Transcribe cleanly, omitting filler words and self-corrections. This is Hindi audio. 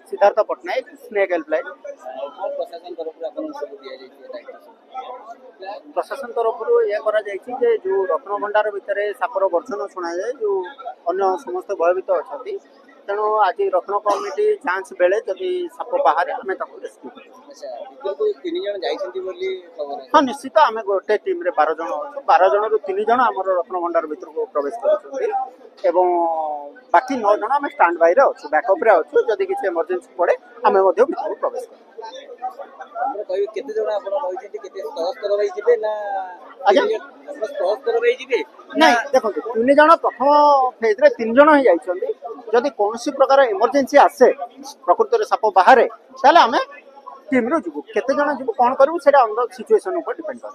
सिद्धार्थ पट्टनायक स्नेक हेल्पलाइन प्रशासन तरफ प्रशासन तरफ ये जो रत्न भंडार भितर सापर गर्जन शुणा जाए जो अन्य समस्त भयभीत अच्छा तेणु आज रत्न कमिटी जांच बेले जदि साप बाहर आम रेस्क्यू हाँ निश्चित आम गोटे टीम रे 12 जन अच्छे 12 जन रु 3 जन आम रत्न भंडार भर को प्रवेश कर बाकी 9 जन आम स्टांड बाय रे अच्छु बैकअप रे अच्छु जदि किसी इमरजेंसी पड़े आम भर को प्रवेश नहीं देखो 3 जन प्रथम फेज रे 3 जन ही जाइछन्ती जदि कौन प्रकार इमरजेंसी आसे प्रकृत में साप बाहर ताले आम टीम रू जीवु केते जन जीवु कौन करू से सिचुएशन ऊपर डिपेंड कर।